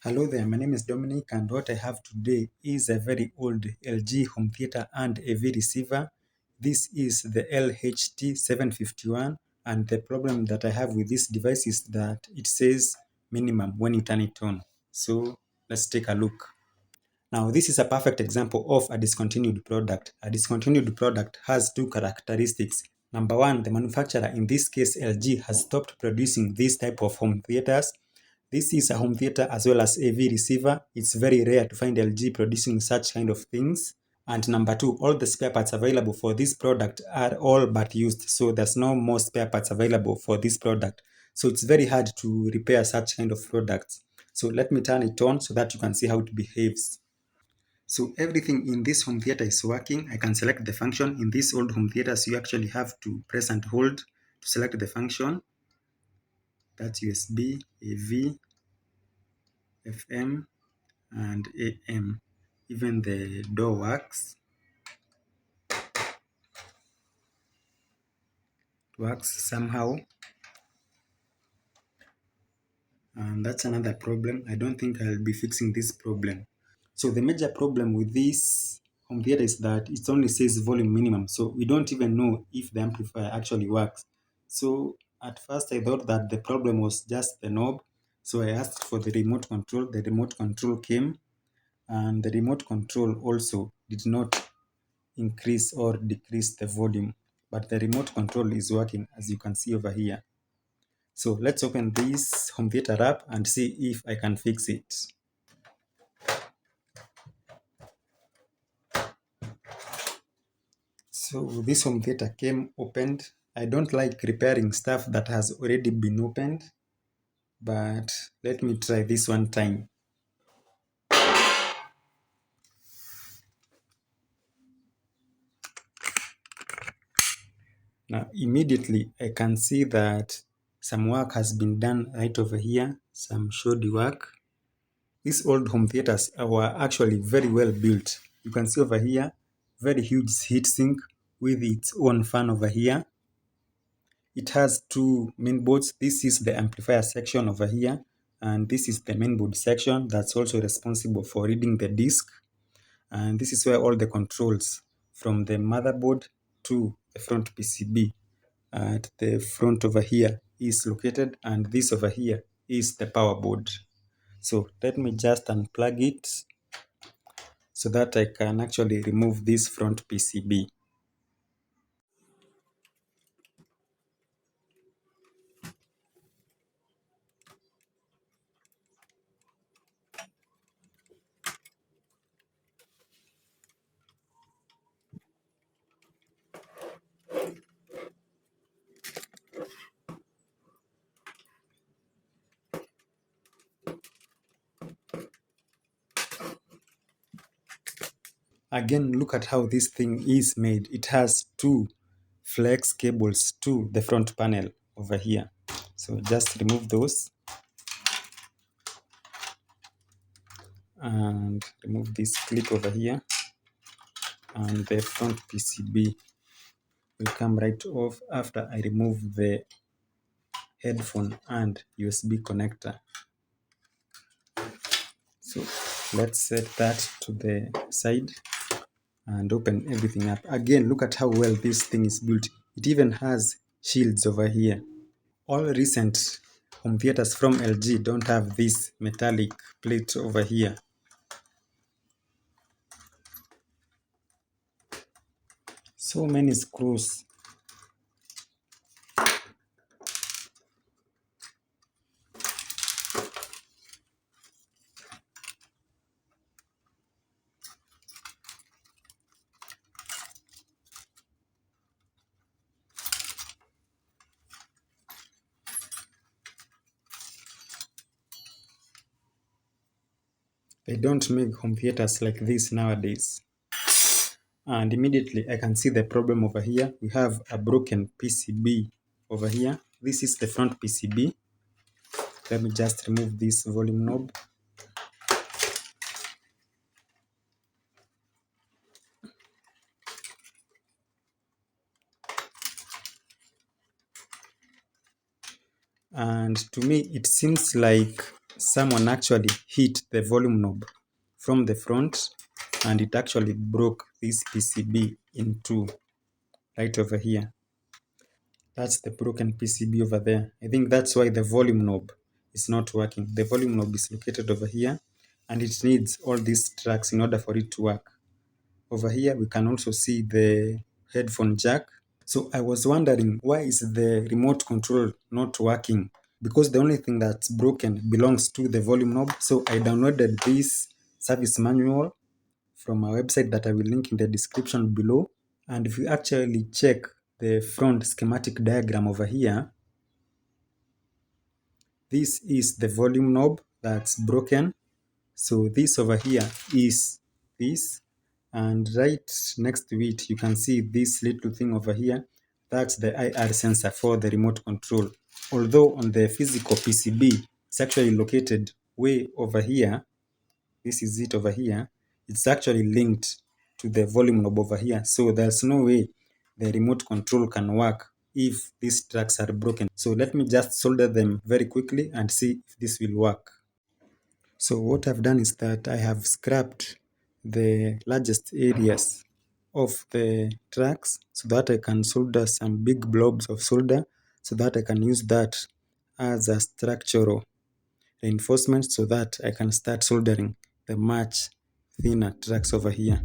Hello there, my name is Dominic, and what I have today is a very old LG home theater and AV receiver. This is the LHT751, and the problem that I have with this device is that it says minimum when you turn it on. So let's take a look. Now, this is a perfect example of a discontinued product. A discontinued product has two characteristics. Number one, the manufacturer, in this case LG, has stopped producing this type of home theaters. This is a home theater as well as AV receiver. It's very rare to find LG producing such kind of things. And number two, all the spare parts available for this product are all but used. So there's no more spare parts available for this product. So it's very hard to repair such kind of products. So let me turn it on so that you can see how it behaves. So everything in this home theater is working. I can select the function. In these old home theaters, you actually have to press and hold to select the function. That's USB, AV, FM, and AM. Even the door works. It works somehow. And that's another problem. I don't think I'll be fixing this problem. So the major problem with this home theater is that it only says volume minimum. So we don't even know if the amplifier actually works. So at first I thought that the problem was just the knob. So I asked for the remote control. The remote control came, and the remote control also did not increase or decrease the volume. But the remote control is working, as you can see over here. So let's open this home theater app and see if I can fix it. So this home theater came opened. I don't like repairing stuff that has already been opened, but let me try this one time. Now immediately I can see that some work has been done right over here, some shoddy work. These old home theaters were actually very well built. You can see over here, very huge heatsink with its own fan over here. It has two main boards. This is the amplifier section over here, and this is the mainboard section that's also responsible for reading the disk. And this is where all the controls from the motherboard to the front PCB at the front over here is located, and this over here is the power board. So let me just unplug it so that I can actually remove this front PCB. Again, look at how this thing is made. It has two flex cables to the front panel over here. So just remove those and remove this clip over here, and the front PCB will come right off after I remove the headphone and USB connector. So let's set that to the side and open everything up. Again, look at how well this thing is built. It even has shields over here. All recent home theaters from LG don't have this metallic plate over here. So many screws. They don't make home theaters like this nowadays. And immediately I can see the problem over here. We have a broken PCB over here. This is the front PCB. Let me just remove this volume knob. And to me, it seems like someone actually hit the volume knob from the front, and it actually broke this PCB in two right over here. That's the broken PCB over there. I think that's why the volume knob is not working. The volume knob is located over here, and it needs all these tracks in order for it to work. Over here, we can also see the headphone jack. So I was wondering, why is the remote control not working? Because the only thing that's broken belongs to the volume knob. So I downloaded this service manual from our website that I will link in the description below. And if you actually check the front schematic diagram over here, this is the volume knob that's broken. So this over here is this, and right next to it, you can see this little thing over here. That's the IR sensor for the remote control. Although on the physical PCB, it's actually located way over here. This is it over here. It's actually linked to the volume knob over here. So there's no way the remote control can work if these tracks are broken. So let me just solder them very quickly and see if this will work. So what I've done is that I have scrapped the largest areas of the tracks so that I can solder some big blobs of solder, so that I can use that as a structural reinforcement so that I can start soldering the much thinner tracks over here.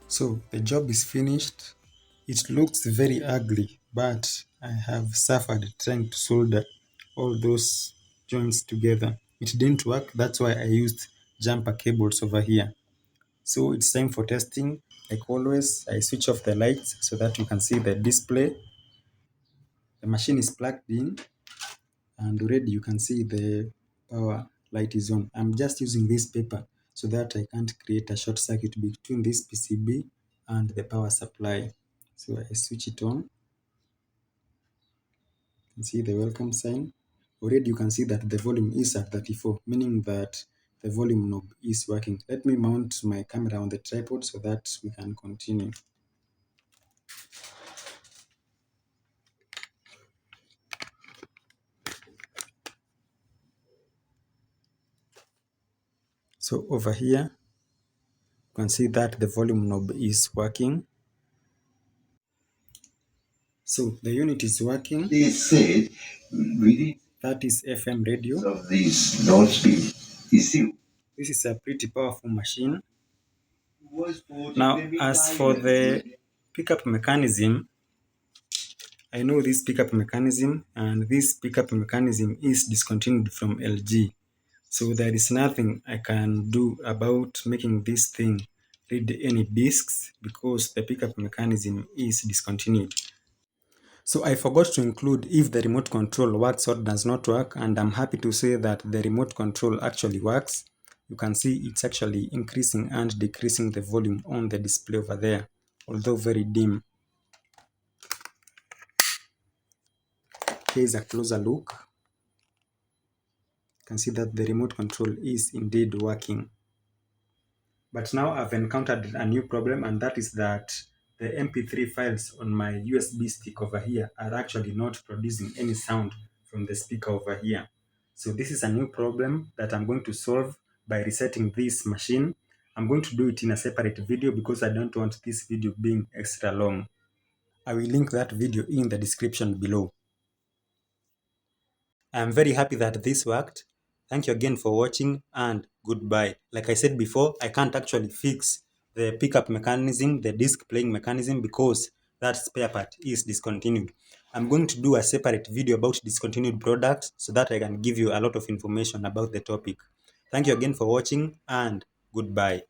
So the job is finished. It looks very ugly, but I have suffered trying to solder all those joints together. It didn't work. That's why I used jumper cables over here. So it's time for testing. Like always, I switch off the lights so that you can see the display. The machine is plugged in, and already you can see the power light is on. I'm just using this paper so that I can't create a short circuit between this PCB and the power supply. So I switch it on. You can see the welcome sign. Already you can see that the volume is at 34, meaning that the volume knob is working. Let me mount my camera on the tripod so that we can continue. So over here, you can see that the volume knob is working. So the unit is working. They said reading That is FM radio. of these non-speed issue This is a pretty powerful machine. was for Now, as for the pickup mechanism, I know this pickup mechanism, and this pickup mechanism is discontinued from LG. So there is nothing I can do about making this thing read any discs because the pickup mechanism is discontinued. So I forgot to include if the remote control works or does not work, and I'm happy to say that the remote control actually works. You can see it's actually increasing and decreasing the volume on the display over there, although very dim. Here's a closer look. You can see that the remote control is indeed working. But now I've encountered a new problem, and that is that the MP3 files on my USB stick over here are actually not producing any sound from the speaker over here. So this is a new problem that I'm going to solve by resetting this machine. I'm going to do it in a separate video because I don't want this video being extra long. I will link that video in the description below. I am very happy that this worked. Thank you again for watching and goodbye. Like I said before, I can't actually fix the pickup mechanism, the disc playing mechanism, because that spare part is discontinued. I'm going to do a separate video about discontinued products so that I can give you a lot of information about the topic. Thank you again for watching and goodbye.